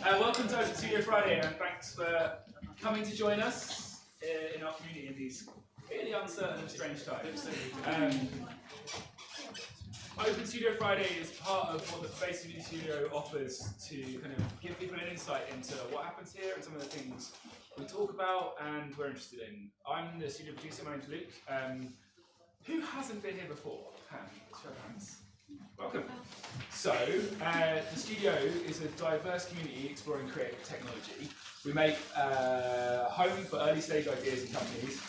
Welcome to Open Studio Friday, and thanks for coming to join us in our community in these really uncertain and strange times. Open Studio Friday is part of what the Pervasive Media Studio offers to kind of give people an insight into what happens here and some of the things we talk about and we're interested in. I'm the studio producer, my name's Luke. Who hasn't been here before? Show of hands. Welcome. So, the studio is a diverse community exploring creative technology. We make home for early stage ideas and companies.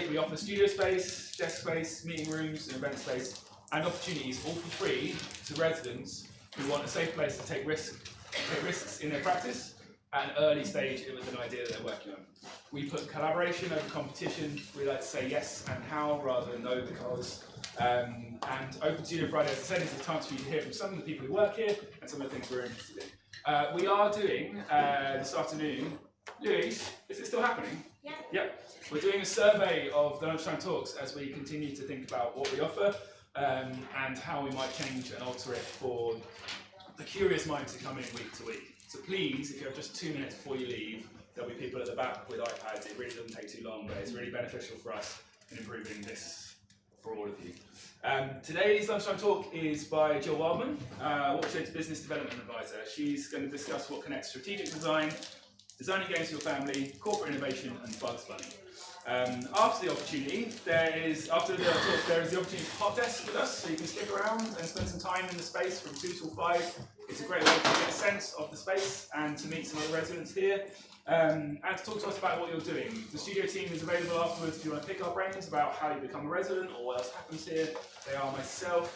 We offer studio space, desk space, meeting rooms, and event space, and opportunities all for free to residents who want a safe place to take risks in their practice at an early stage with an idea that they're working on. We put collaboration over competition. We like to say yes and how rather than no because. And Open Studio Friday, as I said, is a chance for you to hear from some of the people who work here and some of the things we're interested in. We are doing, this afternoon, Louise, is it still happening? Yeah. Yep. We're doing a survey of the Lunchtime Talks as we continue to think about what we offer and how we might change and alter it for the curious minds who come in week to week. So please, if you have just 2 minutes before you leave, there'll be people at the back with iPads. It really doesn't take too long, but it's really beneficial for us in improving this for all of you. Today's Lunchtime Talk is by Gill, Wildman, Watershed's Business Development Advisor. She's going to discuss what connects strategic design, designing games for your family, corporate innovation, and Bugs Bunny. After the opportunity, after the talk, there is the opportunity to hot desk with us, so you can stick around and spend some time in the space from 2 till 5. It's a great way to get a sense of the space and to meet some other residents here. And to talk to us about what you're doing. The studio team is available afterwards if you want to pick our brains about how you become a resident or what else happens here. They are myself,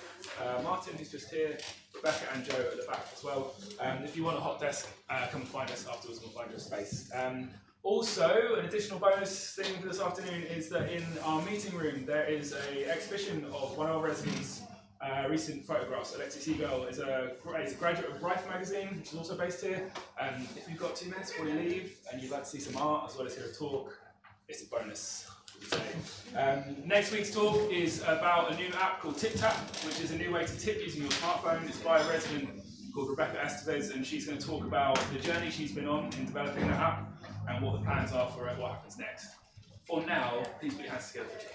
Martin, who's just here, Rebecca and Joe at the back as well. If you want a hot desk, come and find us afterwards and we'll find your space. Also, an additional bonus thing for this afternoon is that in our meeting room there is an exhibition of one of our residents' recent photographs. Alexis Gill is a graduate of Rife magazine, which is also based here. If you've got 2 minutes before you leave and you'd like to see some art as well as hear a talk, it's a bonus today. Next week's talk is about a new app called TipTap, which is a new way to tip using your smartphone. It's by a resident called Rebecca Estevez, and she's going to talk about the journey she's been on in developing that app and what the plans are for what happens next. For now, please put your hands together for Jill.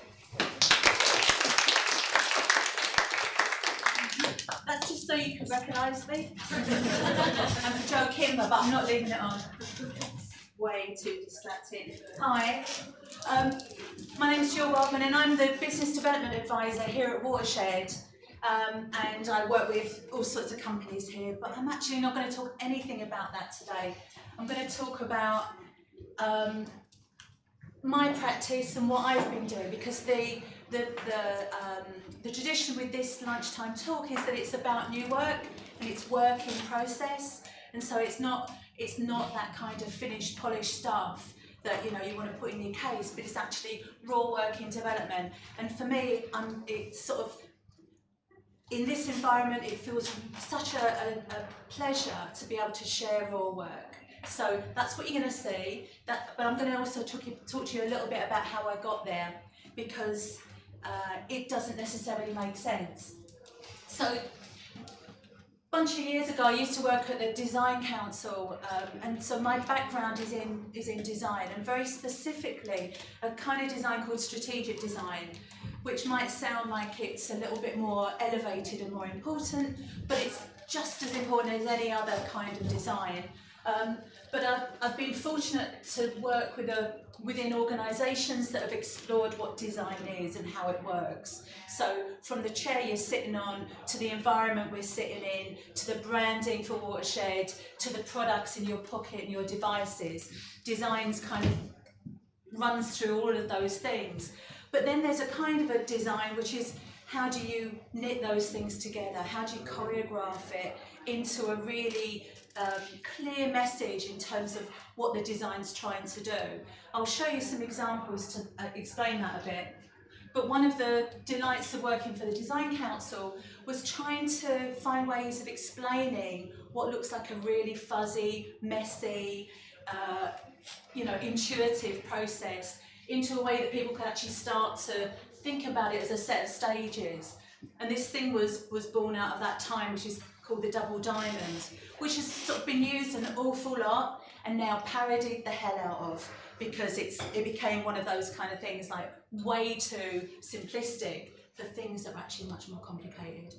That's just so you can recognise me. I'm for Joe Kimber, but I'm not leaving it on. Way too distracting. Hi, my name's Gill Wildman and I'm the Business Development Advisor here at Watershed. And I work with all sorts of companies here, but I'm actually not going to talk anything about that today. I'm going to talk about my practice and what I've been doing, because the tradition with this lunchtime talk is that it's about new work and it's work in process, and so it's not that kind of finished, polished stuff that you want to put in your case, but it's actually raw work in development. And for me, it's sort of in this environment, it feels such a pleasure to be able to share raw work. So that's what you're going to see. But I'm going to also talk to you a little bit about how I got there, because it doesn't necessarily make sense. So a bunch of years ago, I used to work at the Design Council, and so my background is in design, and very specifically a kind of design called strategic design, which might sound like it's a little bit more elevated and more important, but it's just as important as any other kind of design. But I've been fortunate to work within organisations that have explored what design is and how it works. So from the chair you're sitting on, to the environment we're sitting in, to the branding for Watershed, to the products in your pocket and your devices, designs kind of runs through all of those things. But then there's a kind of a design which is, how do you knit those things together? How do you choreograph it into a really clear message in terms of what the design's trying to do? I'll show you some examples to explain that a bit. But one of the delights of working for the Design Council was trying to find ways of explaining what looks like a really fuzzy, messy, intuitive process into a way that people can actually start to think about it as a set of stages. And this thing was born out of that time, which is called the double diamond, which has sort of been used an awful lot and now parodied the hell out of, because it became one of those kind of things like way too simplistic for things that are actually much more complicated.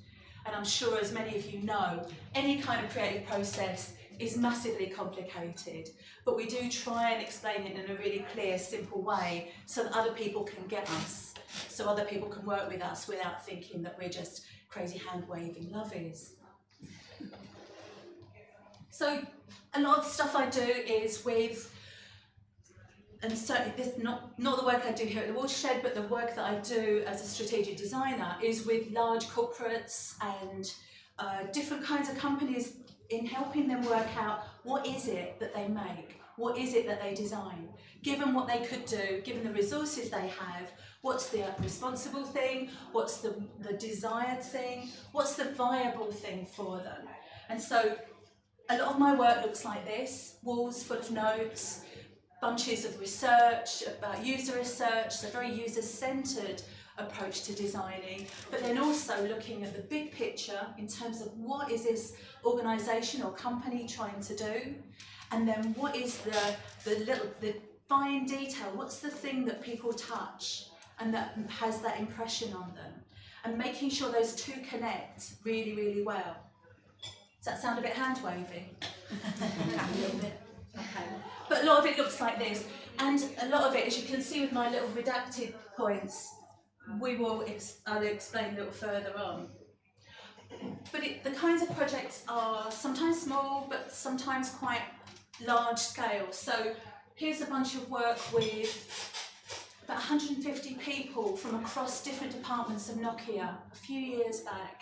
And I'm sure, as many of you know, any kind of creative process is massively complicated, but we do try and explain it in a really clear, simple way so that other people can get us, so other people can work with us without thinking that we're just crazy hand-waving lovies. So a lot of the stuff I do is with, and certainly this not the work I do here at the Watershed, but the work that I do as a strategic designer is with large corporates and different kinds of companies, in helping them work out what is it that they make, what is it that they design, given what they could do, given the resources they have, what's the responsible thing, what's the desired thing, what's the viable thing for them. And so a lot of my work looks like this: walls full of notes, bunches of research about user research, so a very user-centred approach to designing, but then also looking at the big picture in terms of what is this organisation or company trying to do, and then what is the fine detail, what's the thing that people touch and that has that impression on them, and making sure those two connect really, really well. Does that sound a bit hand-wavy? A little bit. Okay. But a lot of it looks like this, and a lot of it, as you can see with my little redacted points, I'll explain a little further on. But the kinds of projects are sometimes small, but sometimes quite large scale. So here's a bunch of work with about 150 people from across different departments of Nokia a few years back,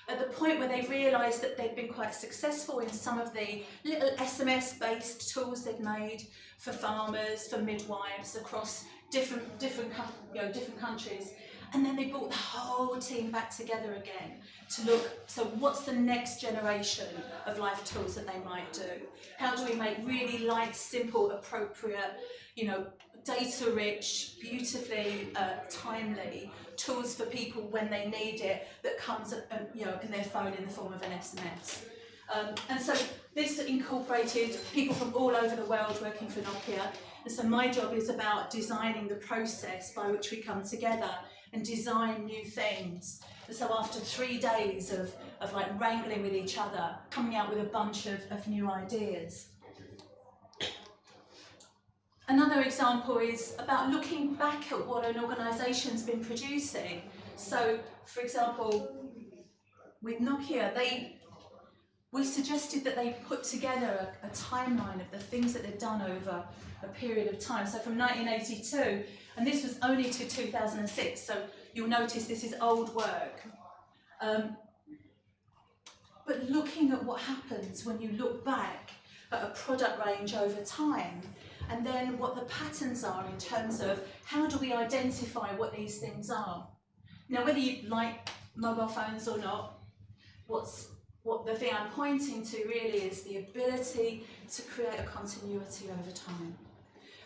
at the point where they realised that they'd been quite successful in some of the little SMS-based tools they'd made for farmers, for midwives across different countries. And then they brought the whole team back together again to look, so what's the next generation of life tools that they might do? How do we make really light, simple, appropriate, data-rich, beautifully timely tools for people when they need it, that comes in their phone in the form of an SMS. And so this incorporated people from all over the world working for Nokia. And so my job is about designing the process by which we come together and design new things. And so after 3 days of like wrangling with each other, coming out with a bunch of new ideas. Another example is about looking back at what an organisation's been producing. So, for example, with Nokia, we suggested that they put together a timeline of the things that they'd done over a period of time. So from 1982, and this was only to 2006, so you'll notice this is old work. But looking at what happens when you look back at a product range over time, and then what the patterns are in terms of how do we identify what these things are. Now, whether you like mobile phones or not, what the thing I'm pointing to really is the ability to create a continuity over time.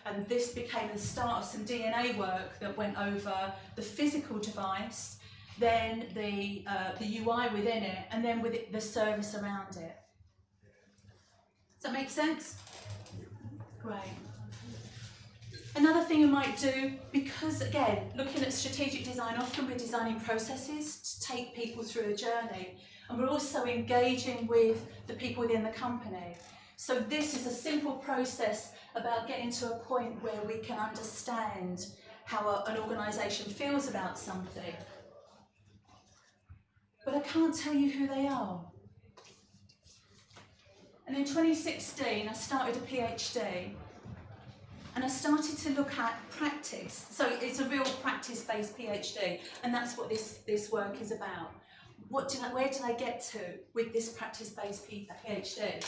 And this became the start of some DNA work that went over the physical device, then the UI within it, and then with the service around it. Does that make sense? Great. Another thing you might do, because again, looking at strategic design, often we're designing processes to take people through a journey, and we're also engaging with the people within the company. So this is a simple process about getting to a point where we can understand how an organisation feels about something. But I can't tell you who they are. And in 2016, I started a PhD, and I started to look at practice. So it's a real practice-based PhD, and that's what this work is about. Where did I get to with this practice-based PhD?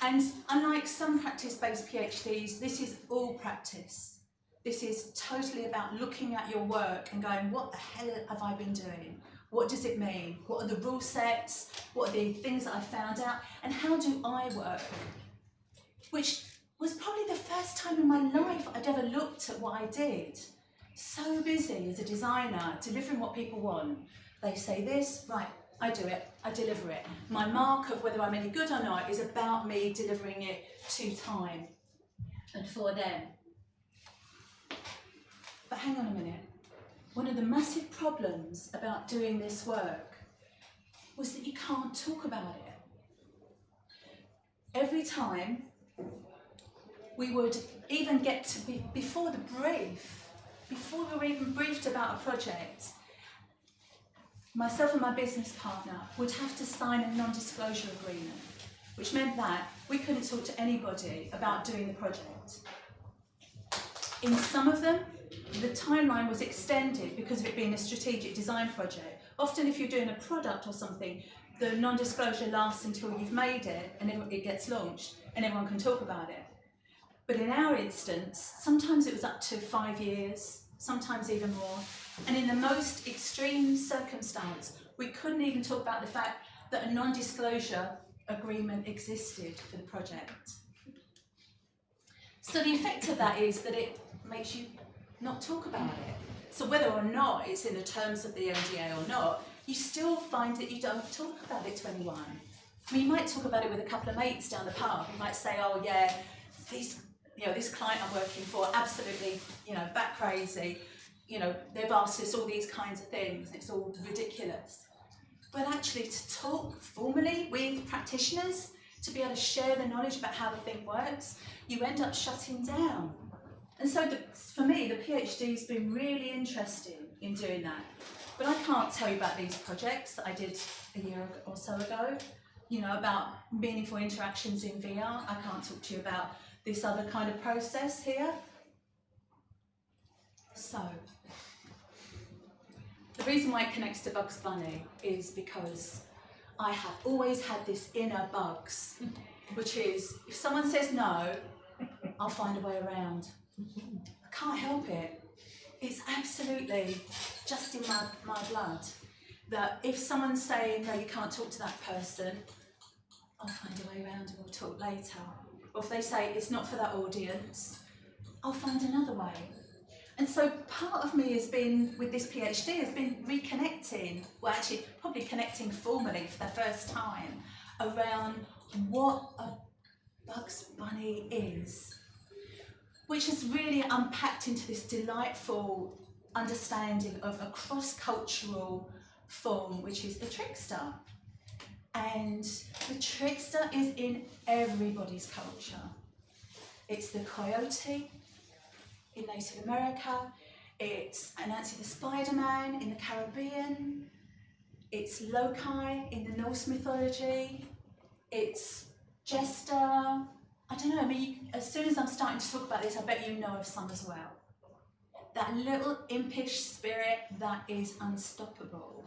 And unlike some practice-based PhDs, this is all practice. This is totally about looking at your work and going, what the hell have I been doing? What does it mean? What are the rule sets? What are the things that I found out? And how do I work? Which was probably the first time in my life I'd ever looked at what I did. So busy as a designer, delivering what people want. They say this, right, I do it, I deliver it. My mark of whether I'm any good or not is about me delivering it to time and for them. But hang on a minute. One of the massive problems about doing this work was that you can't talk about it. Every time we would even get to before the brief, before we were even briefed about a project, myself and my business partner would have to sign a non-disclosure agreement, which meant that we couldn't talk to anybody about doing the project. In some of them, the timeline was extended because of it being a strategic design project. Often if you're doing a product or something, the non-disclosure lasts until you've made it and it gets launched and everyone can talk about it. But in our instance, sometimes it was up to 5 years, sometimes even more. And in the most extreme circumstance, we couldn't even talk about the fact that a non-disclosure agreement existed for the project. So the effect of that is that it makes you not talk about it. So whether or not it's in the terms of the NDA or not, you still find that you don't talk about it to anyone. I mean, you might talk about it with a couple of mates down the pub. You might say, oh yeah, this client I'm working for, absolutely, bat crazy. They've asked us all these kinds of things. It's all ridiculous. But actually, to talk formally with practitioners, to be able to share the knowledge about how the thing works, you end up shutting down. And so for me, the PhD's been really interesting in doing that. But I can't tell you about these projects that I did a year or so ago, about meaningful interactions in VR. I can't talk to you about this other kind of process here. So, the reason why it connects to Bugs Bunny is because I have always had this inner Bugs, which is, if someone says no, I'll find a way around. I can't help it. It's absolutely just in my blood that if someone's saying, no, you can't talk to that person, I'll find a way around and we'll talk later. Or if they say it's not for that audience, I'll find another way. And so part of me has been, with this PhD, has been reconnecting, well actually probably connecting formally for the first time, around what a Bugs Bunny is, which has really unpacked into this delightful understanding of a cross-cultural form, which is the Trickster. And the Trickster is in everybody's culture. It's the coyote in Native America, it's Anansi the Spider-Man in the Caribbean, it's Loki in the Norse mythology, it's Jester. I don't know, I mean, as soon as I'm starting to talk about this, I bet you know of some as well. That little impish spirit that is unstoppable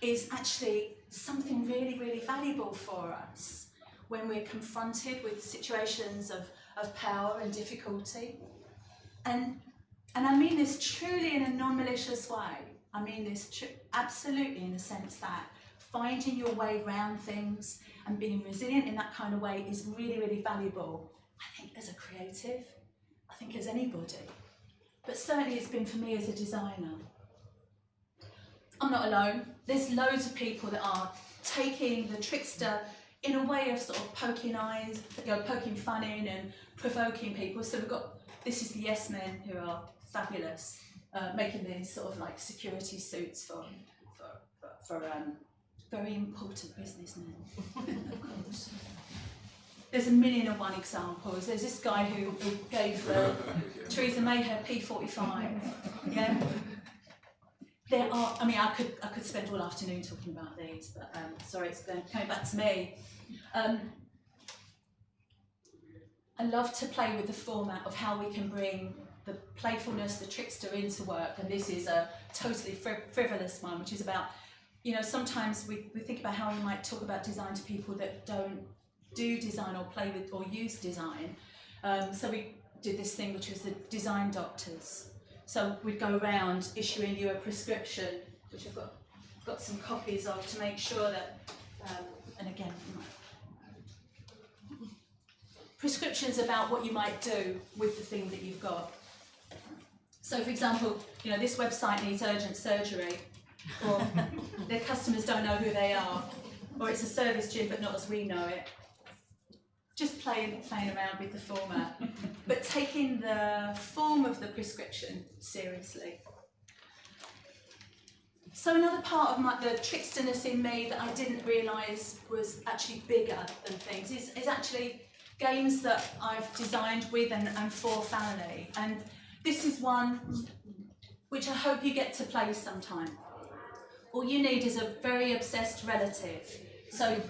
is actually something really, really valuable for us when we're confronted with situations of power and difficulty. And I mean this truly in a non-malicious way. I mean this absolutely in the sense that finding your way around things and being resilient in that kind of way is really, really valuable, I think, as a creative, I think as anybody. But certainly it's been for me as a designer. I'm not alone. There's loads of people that are taking the Trickster in a way of sort of poking fun in and provoking people. So we've got, this is the Yes Men, who are fabulous, making these sort of like security suits for very important businessmen, of course. There's a million and one examples. There's this guy who gave Theresa May her P45. Yeah. There are. I mean, I could spend all afternoon talking about these, but sorry, it's coming back to me. I love to play with the format of how we can bring the playfulness, the Trickster into work, and this is a totally frivolous one, which is about, sometimes we think about how we might talk about design to people that don't do design or play with or use design. So we did this thing which was the design doctors. So we'd go around issuing you a prescription, which I've got some copies of to make sure that, and again, prescriptions about what you might do with the thing that you've got. So for example, this website needs urgent surgery. or their customers don't know who they are, or it's a service gym but not as we know it. Just playing around with the format, but taking the form of the prescription seriously. So another part of the tricksterness in me that I didn't realise was actually bigger than things is actually games that I've designed with and for family. And this is one which I hope you get to play sometime. All you need is a very obsessed relative. So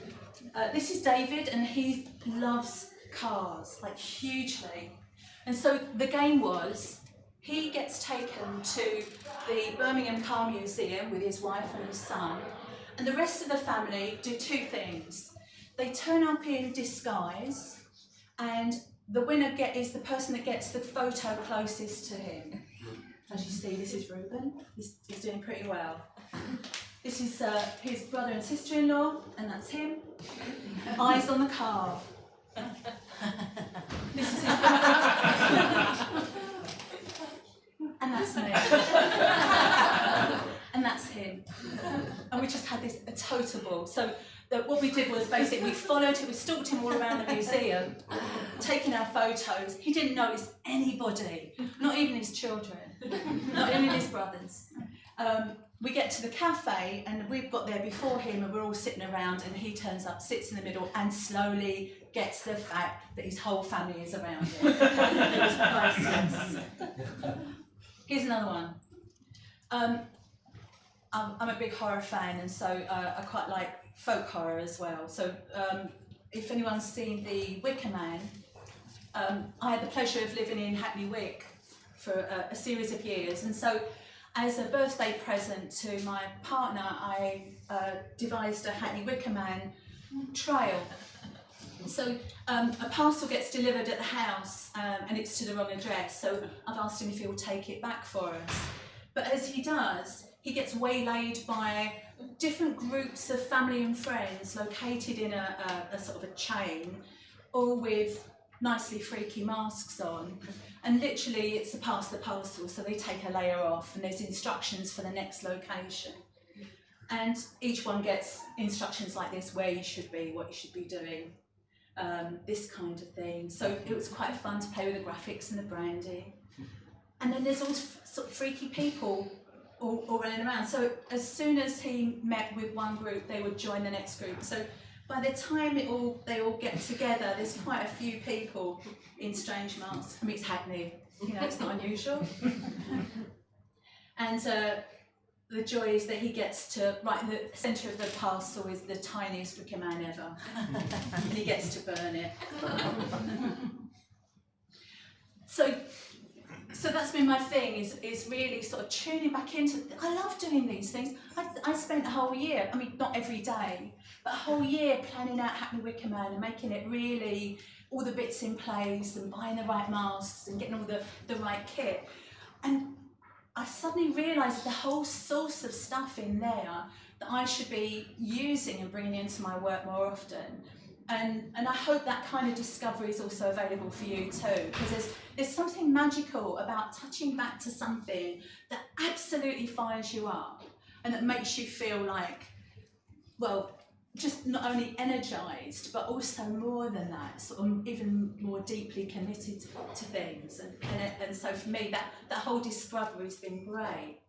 this is David, and he loves cars, like hugely. And so the game was, he gets taken to the Birmingham Car Museum with his wife and his son, and the rest of the family do two things. They turn up in disguise, and the winner is the person that gets the photo closest to him. As you see, this is Ruben. He's doing pretty well. This is his brother and sister-in-law, and that's him. Eyes on the car. This is his and that's me. And that's him. And we just had this a total ball. So what we did was basically we followed him, we stalked him all around the museum, taking our photos. He didn't notice anybody, not even his children, not even his brothers. We get to the cafe and we've got there before him and we're all sitting around, and he turns up, sits in the middle and slowly gets the fact that his whole family is around him. It was priceless. Here's another one. I'm a big horror fan, and so I quite like folk horror as well. So if anyone's seen The Wicker Man, I had the pleasure of living in Hackney Wick for a series of years, and so as a birthday present to my partner, I devised a Hackney Wicker Man trail. So a parcel gets delivered at the house and it's to the wrong address, so I've asked him if he'll take it back for us. But as he does, he gets waylaid by different groups of family and friends located in a sort of a chain, all with nicely freaky masks on, and literally it's to pass the parcel, so they take a layer off and there's instructions for the next location. And each one gets instructions like this: where you should be, what you should be doing, this kind of thing. So it was quite fun to play with the graphics and the branding. And then there's all sort of freaky people all running around. So as soon as he met with one group, they would join the next group. So by the time they all get together, there's quite a few people in strange masks. I mean, it's Hackney, you know, it's not unusual. And the joy is that he gets to, right in the centre of the parcel is the tiniest Wicker Man ever, and he gets to burn it. So that's been my thing, is really sort of tuning back into, I love doing these things. I spent a whole year, I mean, not every day, but a whole year planning out Hackney Wicker Man and making it really, all the bits in place and buying the right masks and getting all the right kit. And I suddenly realised the whole source of stuff in there that I should be using and bringing into my work more often. And I hope that kind of discovery is also available for you too, because there's something magical about touching back to something that absolutely fires you up and that makes you feel like, well, just not only energised, but also more than that, sort of even more deeply committed to things. And so for me, that whole discovery has been great.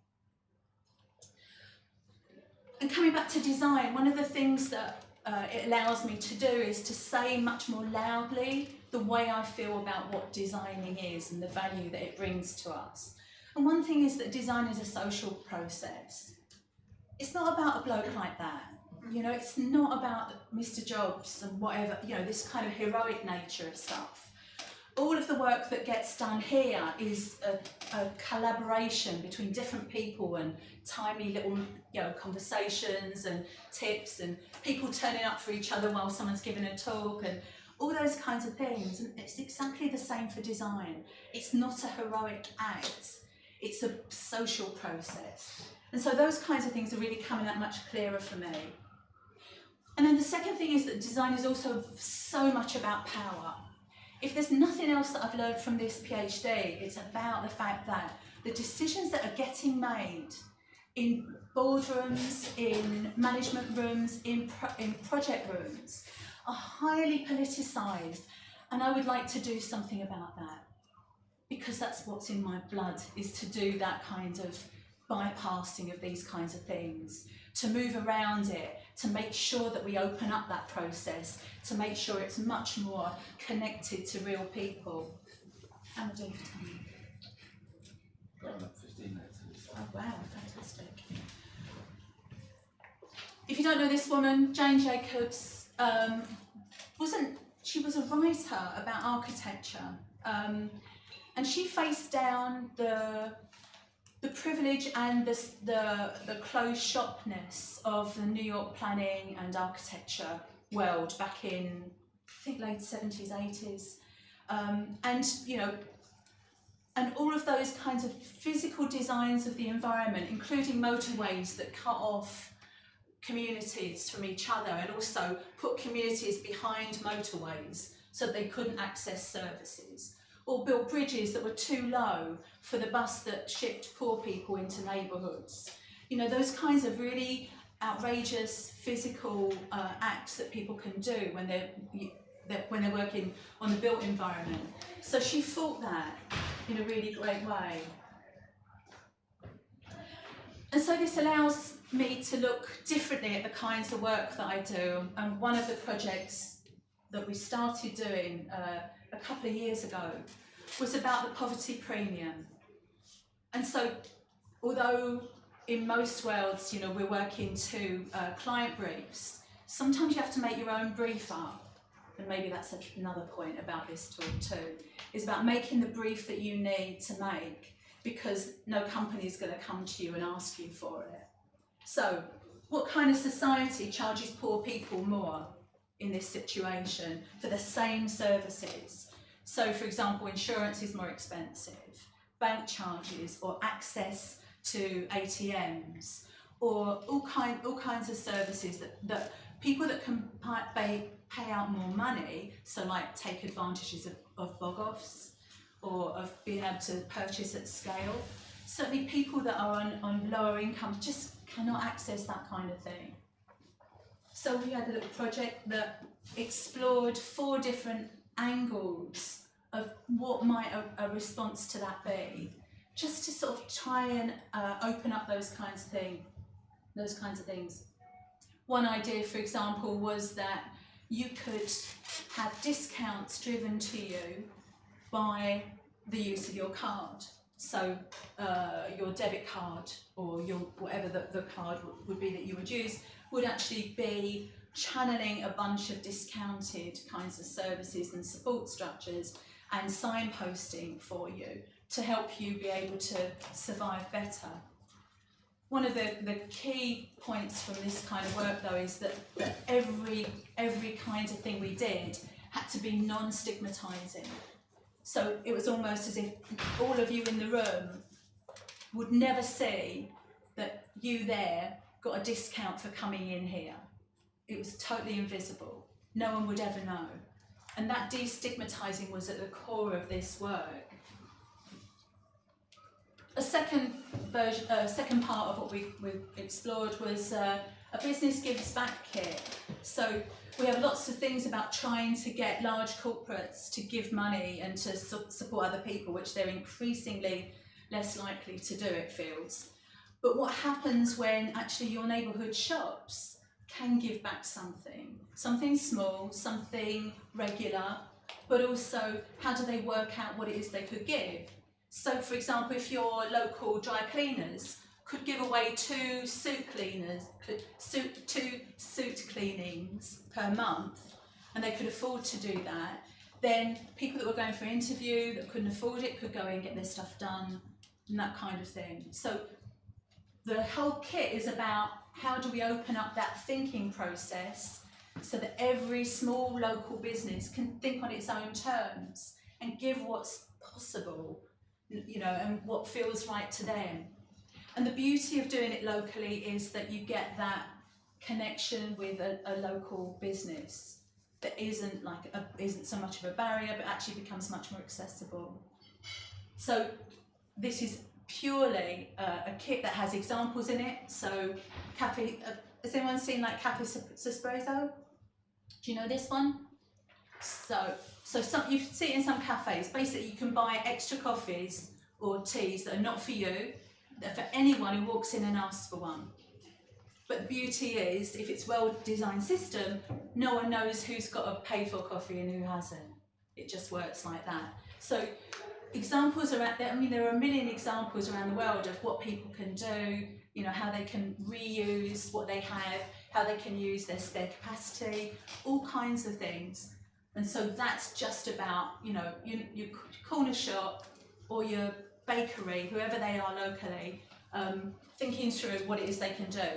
And coming back to design, one of the things that it allows me to do is to say much more loudly the way I feel about what designing is and the value that it brings to us. And one thing is that design is a social process. It's not about a bloke like that. You know, it's not about Mr. Jobs and whatever, you know, this kind of heroic nature of stuff. All of the work that gets done here is a collaboration between different people and tiny little, you know, conversations and tips and people turning up for each other while someone's giving a talk and all those kinds of things. And it's exactly the same for design. It's not a heroic act, it's a social process. And so those kinds of things are really coming out much clearer for me. And then the second thing is that design is also so much about power. If there's nothing else that I've learned from this PhD, it's about the fact that the decisions that are getting made in boardrooms, in management rooms, in project rooms, are highly politicised, and I would like to do something about that, because that's what's in my blood, is to do that kind of bypassing of these kinds of things, to move around it, to make sure that we open up that process, to make sure it's much more connected to real people. How am I doing for time? Got about 15 minutes. Oh wow, fantastic. If you don't know this woman, Jane Jacobs, she was a writer about architecture, and she faced down the privilege and the closed shopness of the New York planning and architecture world back in, I think, late 70s, 80s, and you know, and all of those kinds of physical designs of the environment, including motorways that cut off communities from each other and also put communities behind motorways so they couldn't access services, or built bridges that were too low for the bus that shipped poor people into neighbourhoods. You know, those kinds of really outrageous physical acts that people can do when they're working on the built environment. So she fought that in a really great way. And so this allows me to look differently at the kinds of work that I do. And one of the projects that we started doing a couple of years ago was about the poverty premium. And so, although in most worlds, you know, we're working to client briefs, sometimes you have to make your own brief up. And maybe that's another point about this talk too, is about making the brief that you need to make, because no company is going to come to you and ask you for it. So, what kind of society charges poor people more in this situation for the same services? So, for example, insurance is more expensive, bank charges, or access to ATMs, or all kinds of services that people that can pay out more money, so like take advantages of bog-offs, or of being able to purchase at scale. Certainly people that are on lower income just cannot access that kind of thing. So we had a little project that explored 4 different angles of what might a response to that be, just to sort of try and open up those kinds of things. One idea, for example, was that you could have discounts driven to you by the use of your card. So your debit card, or your whatever the card would be that you would use, would actually be channeling a bunch of discounted kinds of services and support structures and signposting for you to help you be able to survive better. One of the key points from this kind of work, though, is that every kind of thing we did had to be non-stigmatising. So it was almost as if all of you in the room would never see that you there got a discount for coming in here. It was totally invisible. No one would ever know. And that destigmatising was at the core of this work. A second part of what we explored was a business gives back kit. So we have lots of things about trying to get large corporates to give money and to support other people, which they're increasingly less likely to do, it feels. But what happens when actually your neighbourhood shops can give back something small, something regular, but also how do they work out what it is they could give? So, for example, if your local dry cleaners could give away 2 suit cleanings per month, and they could afford to do that, then people that were going for an interview that couldn't afford it could go in and get their stuff done, and that kind of thing. So the whole kit is about how do we open up that thinking process so that every small local business can think on its own terms and give what's possible, you know, and what feels right to them. And the beauty of doing it locally is that you get that connection with a local business that isn't so much of a barrier, but actually becomes much more accessible. So this is purely a kit that has examples in it. So cafe, has anyone seen like Cafe Espresso? Do you know this one? So you see it in some cafes. Basically, you can buy extra coffees or teas that are not for you, that are for anyone who walks in and asks for one. But the beauty is, if it's a well-designed system, no one knows who's got a paid for coffee and who hasn't. It just works like that. So examples are out there. I mean, there are a million examples around the world of what people can do, you know, how they can reuse what they have, how they can use their spare capacity, all kinds of things. And so that's just about, you know, your corner shop or your bakery, whoever they are locally, thinking through what it is they can do.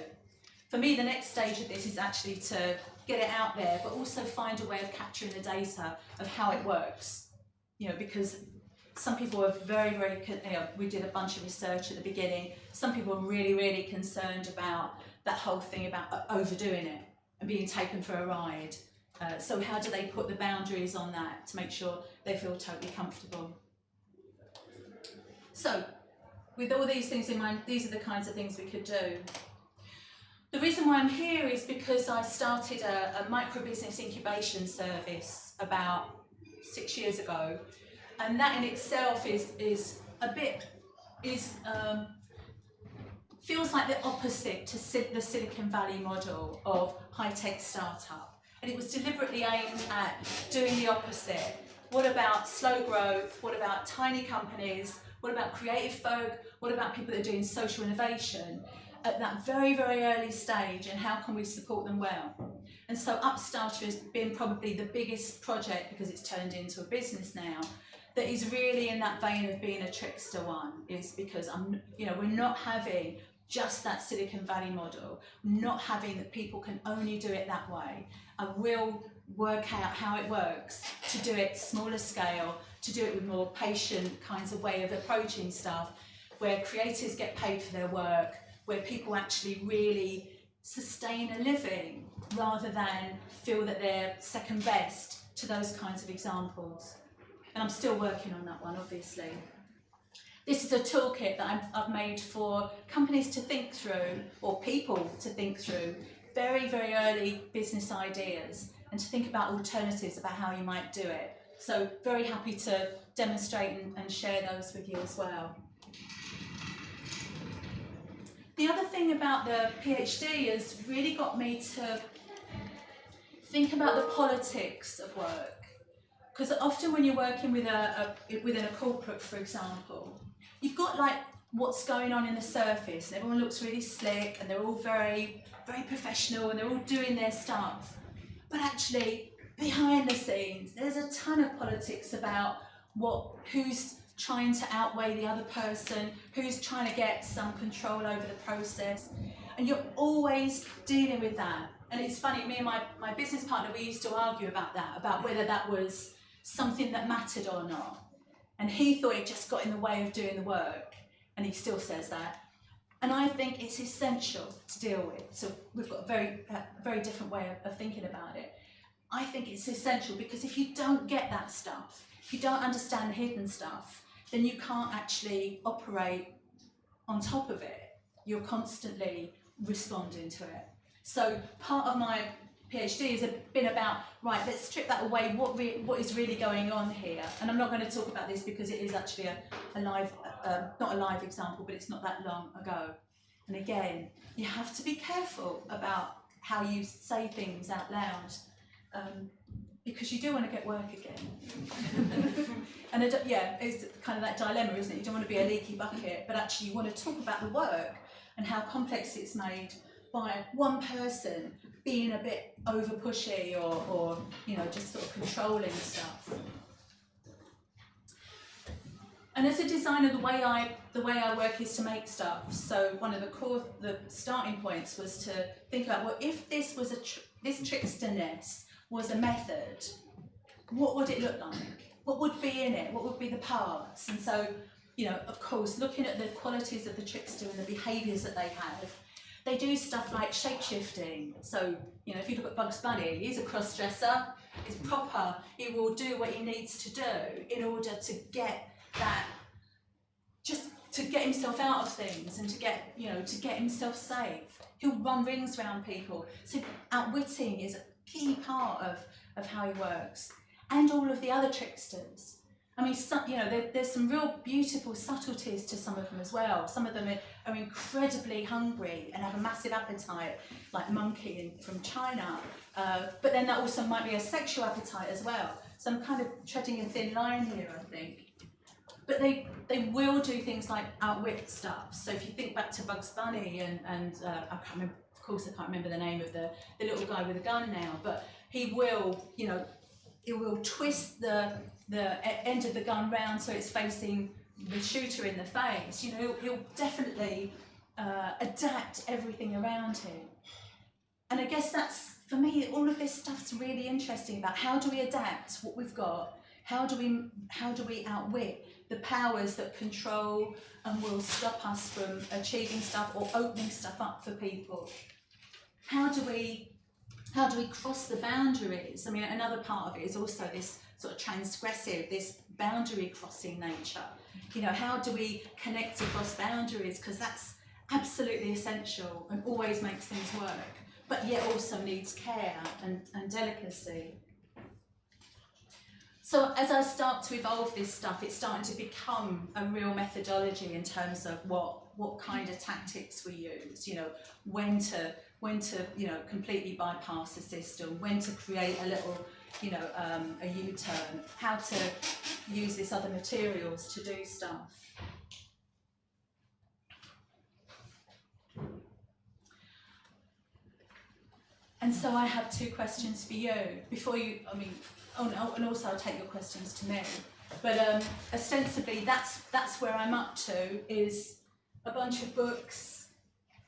For me, the next stage of this is actually to get it out there, but also find a way of capturing the data of how it works. You know, because some people are very, you know, we did a bunch of research at the beginning. Some people are really, really concerned about that whole thing about overdoing it and being taken for a ride. So how do they put the boundaries on that to make sure they feel totally comfortable? So, with all these things in mind, these are the kinds of things we could do. The reason why I'm here is because I started a micro-business incubation service about 6 years ago, and that in itself feels like the opposite to the Silicon Valley model of high-tech startup. And it was deliberately aimed at doing the opposite. What about slow growth? What about tiny companies? What about creative folk? What about people that are doing social innovation at that very, very early stage, and how can we support them well? And so Upstarter has been probably the biggest project, because it's turned into a business now, that is really in that vein of being a Trickster one, is because we're not having just that Silicon Valley model, not having that people can only do it that way. I will work out how it works to do it smaller scale, to do it with more patient kinds of way of approaching stuff, where creators get paid for their work, where people actually really sustain a living rather than feel that they're second best to those kinds of examples. And I'm still working on that one, obviously. This is a toolkit that I've made for companies to think through, or people to think through, very, very early business ideas, and to think about alternatives about how you might do it. So very happy to demonstrate and share those with you as well. The other thing about the PhD has really got me to think about the politics of work. Because often when you're working with within a corporate, for example, you've got like what's going on in the surface, and everyone looks really slick, and they're all very, very professional, and they're all doing their stuff. But actually, behind the scenes, there's a ton of politics about who's trying to outweigh the other person, who's trying to get some control over the process, and you're always dealing with that. And it's funny, me and my business partner, we used to argue about that, about whether that was something that mattered or not. And he thought it just got in the way of doing the work, and he still says that. And I think it's essential to deal with. So we've got a very different way of thinking about it. I think it's essential, because if you don't get that stuff, if you don't understand the hidden stuff, then you can't actually operate on top of it. You're constantly responding to it. So part of my PhD has been about, right, let's strip that away, what is really going on here. And I'm not going to talk about this because it is actually a live, not a live example, but it's not that long ago. And again, you have to be careful about how you say things out loud, because you do want to get work again. And it's kind of that dilemma, isn't it? You don't want to be a leaky bucket, but actually you want to talk about the work and how complex it's made by one person being a bit over pushy or just sort of controlling stuff. And as a designer, the way I work is to make stuff. So one of the starting points was to think about, well, if this was this tricksterness was a method, what would it look like? What would be in it? What would be the parts? And so, of course, looking at the qualities of the trickster and the behaviours that they have, they do stuff like shape-shifting. So, if you look at Bugs Bunny, he's a cross-dresser, he's proper, he will do what he needs to do in order to get that, just to get himself out of things and to get, you know, to get himself safe. He'll run rings around people. So outwitting is a key part of how he works. And all of the other tricksters. I mean, you know, there's some real beautiful subtleties to some of them as well. Some of them are incredibly hungry and have a massive appetite, like Monkey from China. But then that also might be a sexual appetite as well. So I'm kind of treading a thin line here, I think. But they will do things like outwit stuff. So if you think back to Bugs Bunny and I can't remember, of course I can't remember the name of the little guy with a gun now, but he will, you know, he will twist the end of the gun round so it's facing the shooter in the face. You know, he'll definitely adapt everything around him. And I guess that's, for me, all of this stuff's really interesting about how do we adapt what we've got? How do we outwit the powers that control and will stop us from achieving stuff or opening stuff up for people? How do we cross the boundaries? I mean, another part of it is also this sort of transgressive, this boundary crossing nature. You know, how do we connect across boundaries? Because that's absolutely essential and always makes things work, but yet also needs care and delicacy. So as I start to evolve this stuff, it's starting to become a real methodology in terms of what kind of tactics we use. You know, when to you know, completely bypass the system, when to create a little, you know, a U-turn, how to use this other materials to do stuff. And so I have two questions for you before you, I mean, oh no, and also I'll take your questions to me. But ostensibly that's where I'm up to, is a bunch of books,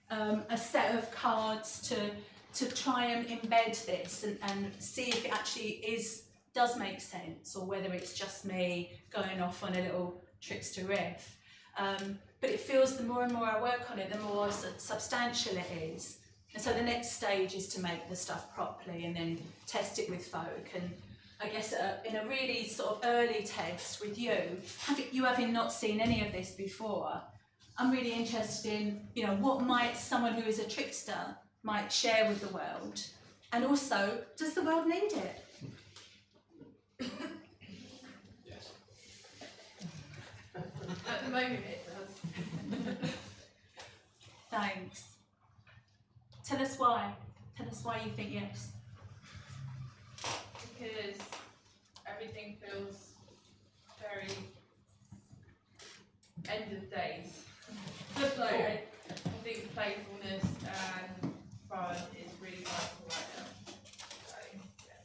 a set of cards to try and embed this and see if it actually does make sense, or whether it's just me going off on a little trickster riff. But it feels the more and more I work on it, the more substantial it is. And so the next stage is to make the stuff properly and then test it with folk. And I guess in a really sort of early test with you having not seen any of this before, I'm really interested in, you know, what might someone who is a trickster might share with the world, and also, does the world need it? Yes. At the moment it does. Thanks. Tell us why. Tell us why you think yes. Because everything feels very end of days. Just like I think playfulness and fun is really vital right now. So, yeah.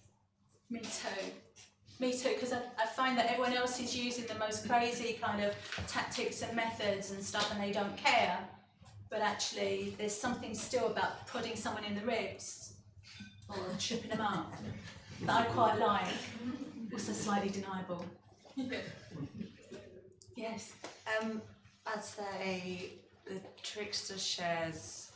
Me too. Me too, because I find that everyone else is using the most crazy kind of tactics and methods and stuff, and they don't care. But actually, there's something still about prodding someone in the ribs or tripping them up that I quite like. Also slightly deniable. Yes. I'd say the trickster shares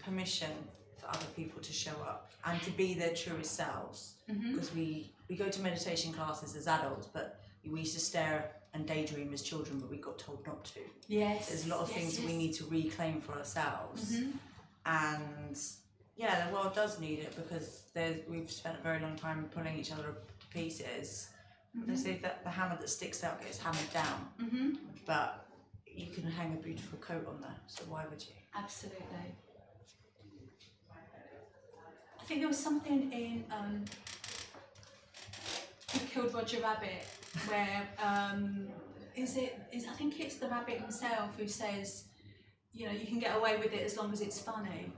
permission for other people to show up and to be their truest selves. Because we go to meditation classes as adults, but we used to stare and daydream as children, but we got told not to. Yes. There's a lot of things that we need to reclaim for ourselves. And yeah, the world does need it, because we've spent a very long time pulling each other to pieces. They say that the hammer that sticks out gets hammered down, but you can hang a beautiful coat on there, so why would you? Absolutely. I think there was something in Who Killed Roger Rabbit, where I think it's the rabbit himself who says, you know, you can get away with it as long as it's funny.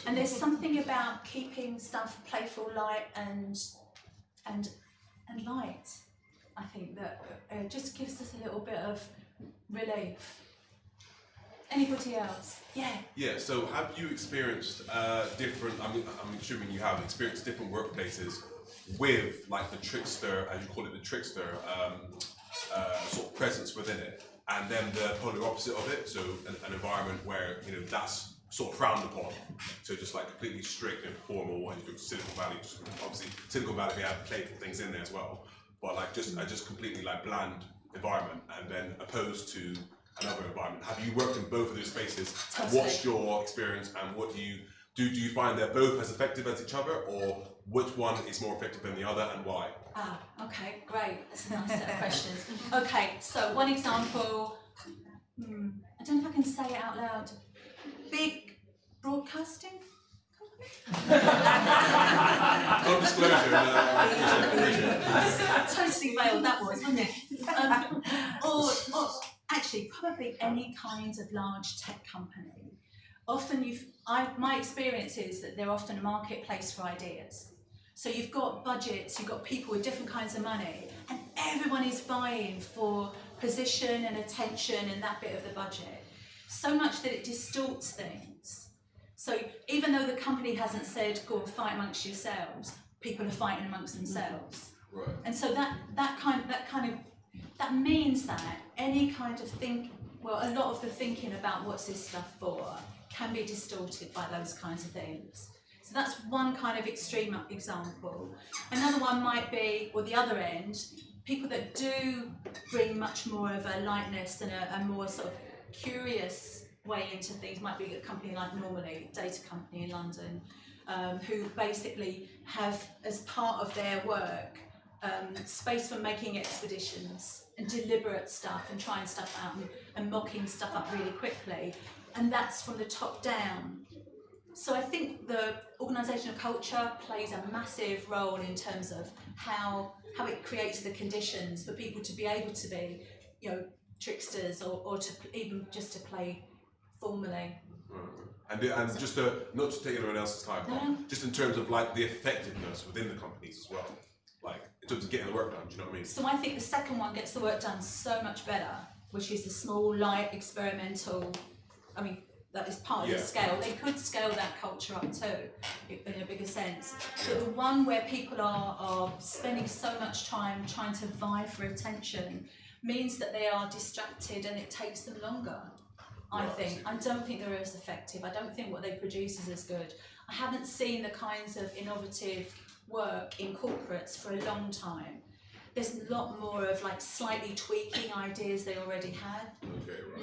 And there's something about keeping stuff playful, light and light, I think, that just gives us a little bit of relief. Anybody else? Yeah. Yeah, so have you experienced different, I'm assuming you have experienced different workplaces with, like, the trickster, as you call it, the trickster sort of presence within it, and then the polar opposite of it, so an environment where, you know, that's sort of frowned upon, so just like completely strict and formal, and you go to Silicon Valley, just obviously Silicon Valley, we have playful things in there as well, but like just completely like bland environment, and then opposed to another environment. Have you worked in both of those spaces? And Totally. what's your experience, and what do you find they're both as effective as each other, or which one is more effective than the other, and why? Ah, okay, great. That's a nice set of questions. Okay, so one example, I don't know if I can say it out loud. Big broadcasting company? No disclosure. Totally veiled that was, wasn't it? Or actually, probably any kind of large tech company. Often my experience is that they're often a marketplace for ideas. So you've got budgets, you've got people with different kinds of money, and everyone is vying for position and attention and that bit of the budget. So much that it distorts things. So even though the company hasn't said, go and fight amongst yourselves, people are fighting amongst themselves. Right. And so that means that any kind of a lot of the thinking about what's this stuff for can be distorted by those kinds of things. So that's one kind of extreme example. Another one might be, or the other end, people that do bring much more of a lightness and a more sort of curious way into things. Might be a company like Normally, data company in London, who basically have as part of their work space for making expeditions and deliberate stuff and trying stuff out and mocking stuff up really quickly, and that's from the top down. So I think the organisational culture plays a massive role in terms of how it creates the conditions for people to be able to be, tricksters or to even just to play formally. And just not to take anyone else's time, but just in terms of like the effectiveness within the companies as well, like in terms of getting the work done. Do you know what I mean? So I think the second one gets the work done so much better, which is the small, light, experimental. I mean, that is part of the scale. They could scale that culture up too, in a bigger sense. But the one where people are spending so much time trying to vie for attention means that they are distracted and it takes them longer. I don't think they're as effective. I don't think what they produce is as good. I haven't seen the kinds of innovative work in corporates for a long time. There's a lot more of like slightly tweaking ideas they already had,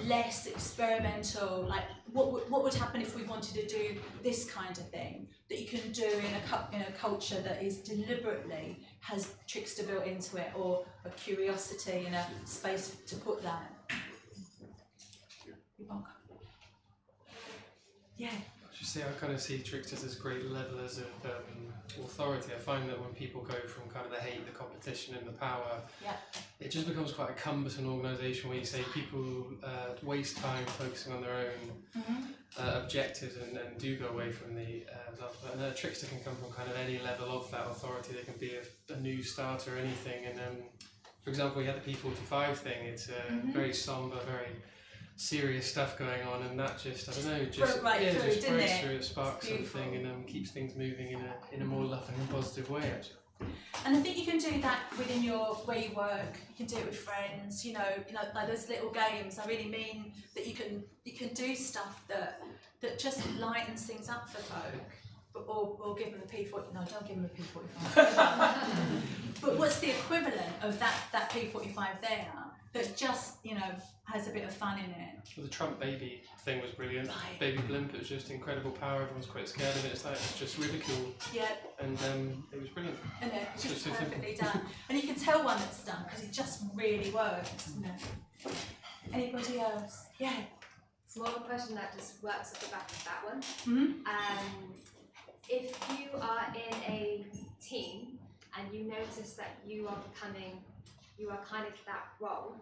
less experimental, like what would happen if we wanted to do this kind of thing that you can do in a culture that is deliberately has Trickster built into it, or a curiosity and a space to put that. Yeah. I should say I kind of see Tricksters as great levelers of authority. I find that when people go from kind of the hate, the competition and the power, it just becomes quite a cumbersome organisation where you say people waste time focusing on their own objectives and do go away from the result. And a Trickster can come from kind of any level of that authority. They can be a new starter or anything. And for example, we had the P45 thing. It's very sombre, very serious stuff going on, and that just, I don't know, just breaks through, it sparks something and keeps things moving in a more loving and positive way, actually. And I think you can do that within where you work. You can do it with friends, like those little games. I really mean that you can do stuff that just lightens things up for folk. Or give them a P40. No, don't give them a P45. But what's the equivalent of that P45 there that just has a bit of fun in it? Well, the Trump baby thing was brilliant. Right. Baby blimp, it was just incredible power. Everyone's quite scared of it. It's like it's just ridicule. Yeah. And it was brilliant. And it's just perfectly done. And you can tell one that's done because it just really works. Anybody else? Yeah. It's more of a question that just works at the back of that one. Mm-hmm. If you are in a team and you notice that you are kind of that role,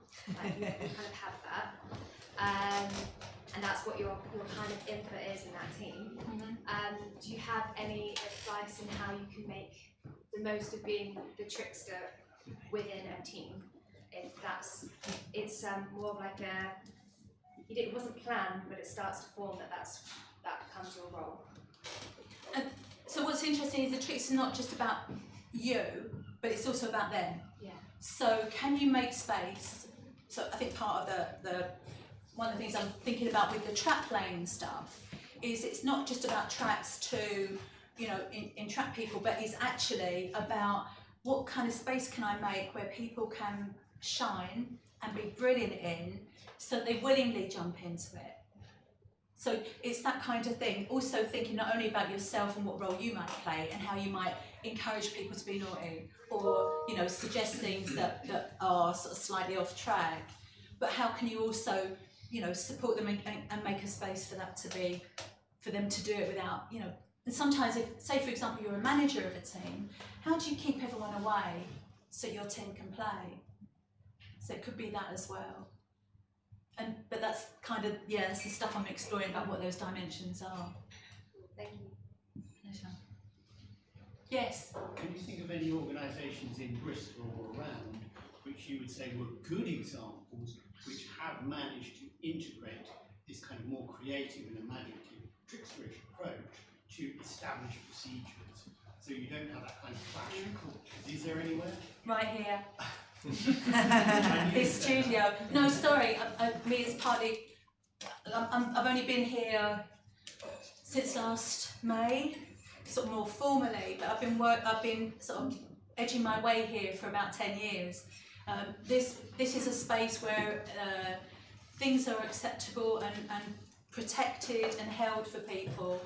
like you kind of have that, and that's what your kind of input is in that team. Do you have any advice in how you can make the most of being the trickster within a team? If it's more of like it wasn't planned, but it starts to form that becomes your role. So what's interesting is the trick's not just about you, but it's also about them. Yeah. So can you make space? So I think part of the one of the things I'm thinking about with the trap lane stuff is it's not just about tracks to entrap people, but it's actually about what kind of space can I make where people can shine and be brilliant in, so they willingly jump into it. So it's that kind of thing. Also thinking not only about yourself and what role you might play and how you might encourage people to be naughty, or suggest things that are sort of slightly off track, but how can you also support them and make a space for that to be, for them to do it without and sometimes if, say for example, you're a manager of a team, how do you keep everyone away so your team can play? So it could be that as well. But that's kind of, that's the stuff I'm exploring about what those dimensions are. Thank you. Pleasure. Yes? Can you think of any organisations in Bristol or around which you would say were good examples which have managed to integrate this kind of more creative and imaginative tricksterish approach to establish procedures, so you don't have that kind of clash of cultures? Is there anywhere? Right here. This studio. No, sorry, me is partly, I've only been here since last May, sort of more formally, but I've been sort of edging my way here for about 10 years. This is a space where things are acceptable and protected and held for people.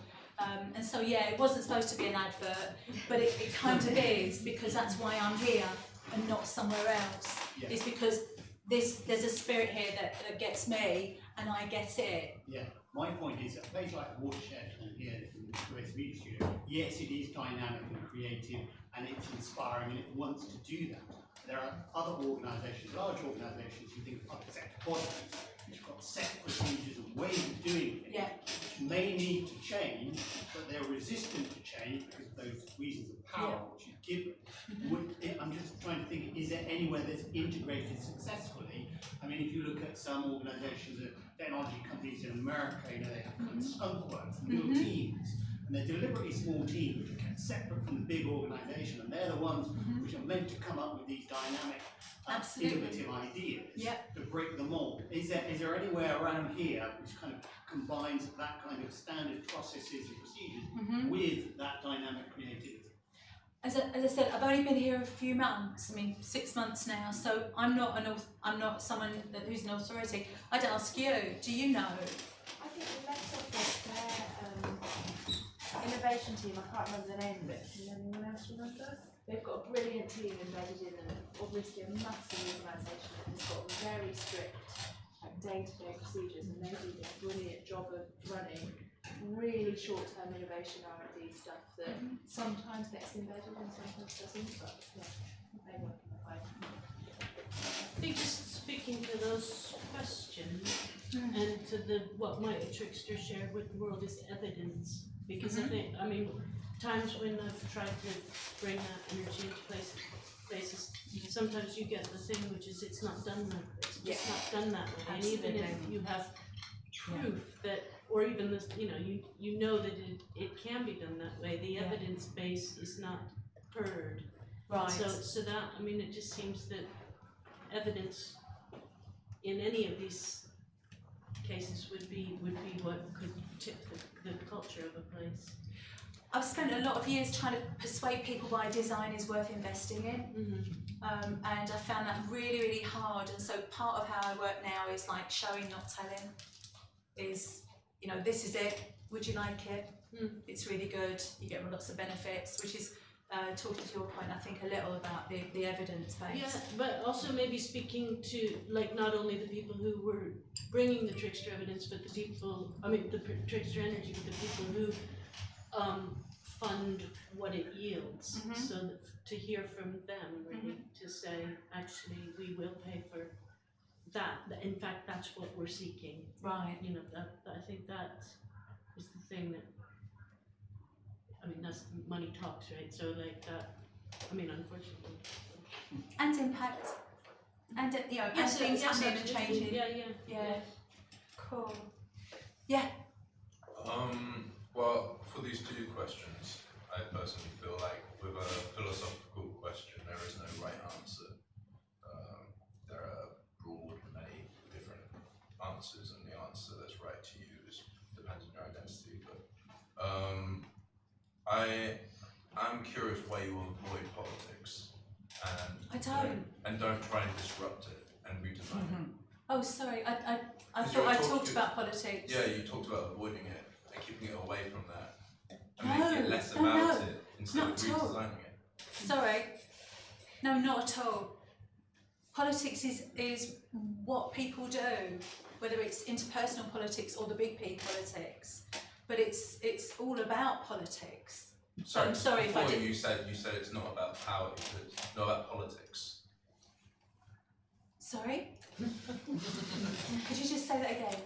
And so it wasn't supposed to be an advert, but it kind of is, because that's why I'm here and not somewhere else. Yeah. Is because there's a spirit here that gets me and I get it. Yeah, my point is that a place like Watershed and here in the Pervasive Media Studio, yes, it is dynamic and creative and it's inspiring and it wants to do that. There are other organisations, large organisations, you think of public sector bodies, which have got set procedures and ways of doing things, which may need to change, but they're resistant to change because of those reasons of power which you give them. I'm just trying to think, is there anywhere that's integrated successfully? I mean, if you look at some organisations, technology companies in America, they have kind of skunk works, little teams, and they're deliberately small teams which are kept separate from the big organisation, and they're the ones which are meant to come up with these dynamic, innovative ideas to break the mold. Is there anywhere around here which kind of combines that kind of standard processes and procedures with that dynamic creativity? As I said, I've only been here a few months. I mean, 6 months now. So I'm not someone who's an authority. I'd ask you. Do you know? I think the Met Office, their innovation team. I can't remember the name of it. Can anyone else remember? They've got a brilliant team embedded in them. Obviously, a massive organisation and it's got very strict day-to-day procedures, and they do a brilliant job of running really short-term innovation R&D stuff that sometimes gets embedded and sometimes doesn't, but they work in that way. I think just speaking to those questions and to what might a trickster share with the world is evidence, because I mean, times when I've tried to bring that energy into places, sometimes you get the thing which is it's not done that way. It's just not done that way. Absolutely. And even if you have proof that, or even this, you know that it can be done that way, the evidence base is not heard. Right. So that, I mean, it just seems that evidence in any of these cases would be what could tip the culture of a place. I've spent a lot of years trying to persuade people why design is worth investing in, and I found that really, really hard. And so part of how I work now is like showing, not telling. Is, this is it. Would you like it? It's really good. You get lots of benefits, which is talking to your point, I think, a little about the evidence base. Yeah, but also maybe speaking to not only the people who were bringing the trickster evidence, but the people, the trickster energy, but the people who fund what it yields. So that to hear from them, really, to say, actually, we will pay for that. In fact, that's what we're seeking. Right. I think that is the thing that, that's money talks, right? So that, unfortunately. And impact. And, and things happening and changing. Yeah. Cool. Yeah. Well, for these two questions, I personally feel like with a philosophical question, there is no right answer. There are broad, many different answers, and the answer that's right to you depends on your identity. But I'm curious why you avoid politics. and don't try and disrupt it and redesign it. Oh, sorry, I Because thought I talked about politics. Yeah, you talked about avoiding it and keeping it away from that and making it less about it instead of redesigning it. Sorry, no, not at all. Politics is what people do, whether it's interpersonal politics or the big P politics, but it's all about politics. Sorry, I'm sorry if I didn't. You said it's not about power, it's not about politics. Sorry? Could you just say that again?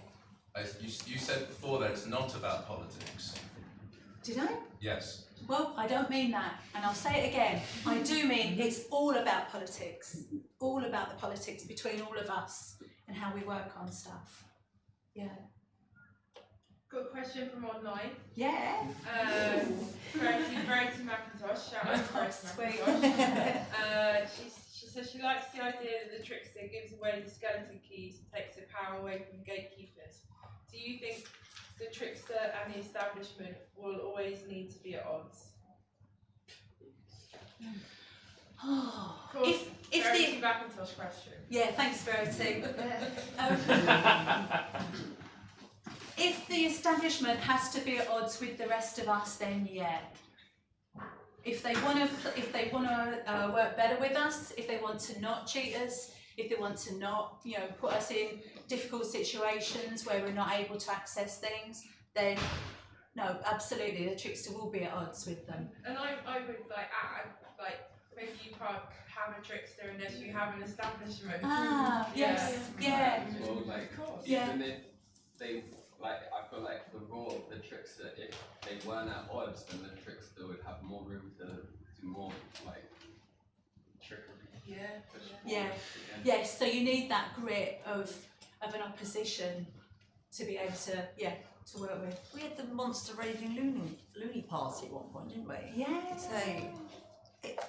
You said before that it's not about politics. Did I? Yes. Well, I don't mean that, and I'll say it again. I do mean it's all about politics. All about the politics between all of us and how we work on stuff. Yeah. Got a question from online. Yeah. Verity McIntosh, shout out to Verity McIntosh. She says she likes the idea that the trickster gives away the skeleton keys and takes the power away from gatekeepers. Do you think the trickster and the establishment will always need to be at odds? Of course, Verity McIntosh question. Yeah, thanks, Verity. If the establishment has to be at odds with the rest of us, then yeah. If they want to work better with us, if they want to not cheat us, if they want to not, put us in difficult situations where we're not able to access things, then no, absolutely, the trickster will be at odds with them. And I would add, maybe you can't have a trickster unless you have an establishment. Yes, yeah. Well, even if they, I feel like the role of the trickster, if they weren't at odds, then the trickster would have more room to do more, trickery. Yes, so you need that grit of an opposition to be able to work with. We had the monster raving loony party at one point, didn't we? Yeah. So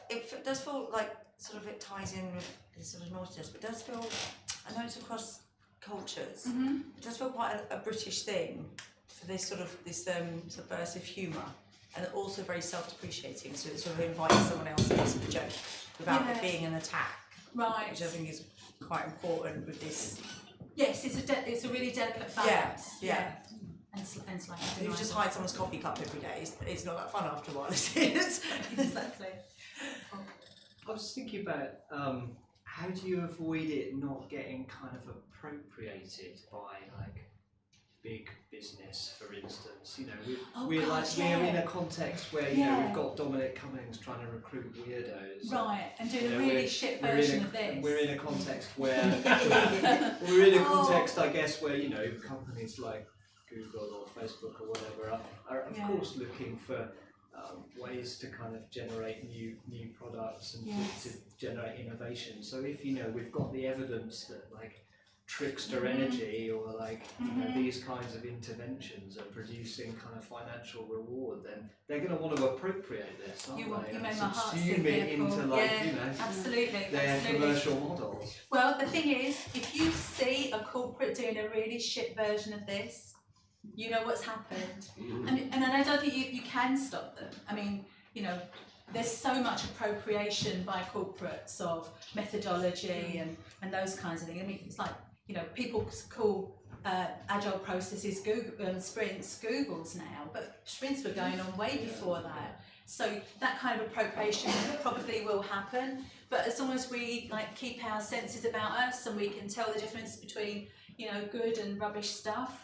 it does feel like it ties in with this sort of naughtiness, but it does feel, I know it's across cultures, it does feel quite a British thing for this subversive humour, and also very self-depreciating, so it sort of invites someone else into the joke without it being an attack. Right. Which I think is quite important with this. Yes, it's a really delicate balance. Yeah. And slightly. If you just hide someone's coffee cup every day, it's not that fun after a while, is it? Exactly. I was thinking about how do you avoid it not getting kind of appropriated by big business, for instance. We're in a context where we've got Dominic Cummings trying to recruit weirdos. Right, and doing a really shit version of this. We're in a context where we're in a context, I guess, where companies like Google or Facebook or whatever are of course looking for ways to kind of generate new products and to generate innovation. So if we've got the evidence that trickster energy or these kinds of interventions are producing kind of financial reward, then they're going to want to appropriate this, aren't they? You made my heart subsume it into absolutely, their commercial models. Well, the thing is, if you see a corporate doing a really shit version of this, you know what's happened. And I don't think you can stop them. I mean, there's so much appropriation by corporates of methodology and those kinds of things. I mean, it's people call agile processes sprints Googles now, but sprints were going on way before that. So that kind of appropriation probably will happen, but as long as we keep our senses about us and we can tell the difference between good and rubbish stuff,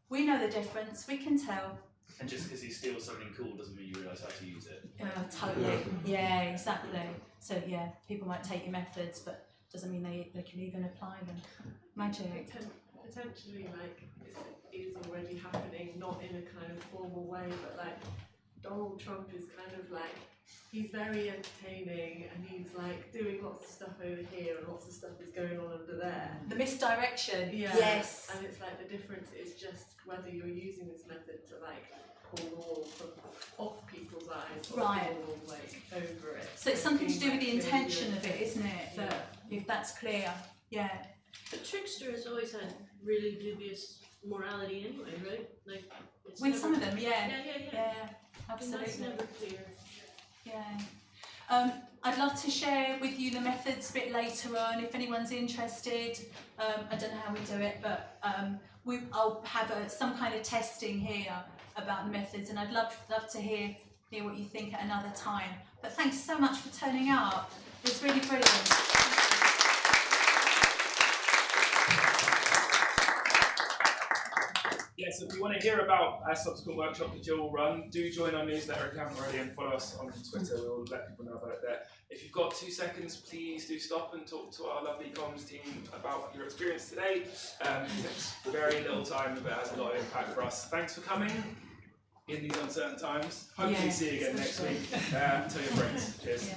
we know the difference, we can tell. And just because you steal something cool doesn't mean you realise how to use it. Totally. Yeah, exactly. So people might take your methods, but doesn't mean they can even apply them. Magic. Potentially, it is already happening, not in a kind of formal way, but Donald Trump is kind of he's very entertaining and he's doing lots of stuff over here and lots of stuff is going on under there. The misdirection. Yeah. Yes. And it's the difference is just whether you're using this method to pull the wool from off people's eyes or pull over it. So it's something to do with the intention of it, isn't it? That if that's clear. Yeah. But Trickster has always had really dubious morality anyway, right? With some of them, Yeah, absolutely. And that's never clear. Yeah. I'd love to share with you the methods a bit later on if anyone's interested. I don't know how we do it, but I'll have some kind of testing here about the methods, and I'd love to hear what you think at another time. But thanks so much for turning up. It's really brilliant. Yes, if you want to hear about our subsequent workshop that Gill will run, do join our newsletter account already and follow us on Twitter. We'll let people know about it there. If you've got 2 seconds, please do stop and talk to our lovely comms team about your experience today. It takes very little time, but it has a lot of impact for us. Thanks for coming in these uncertain times. Hopefully see you again next week. Tell your friends. Cheers.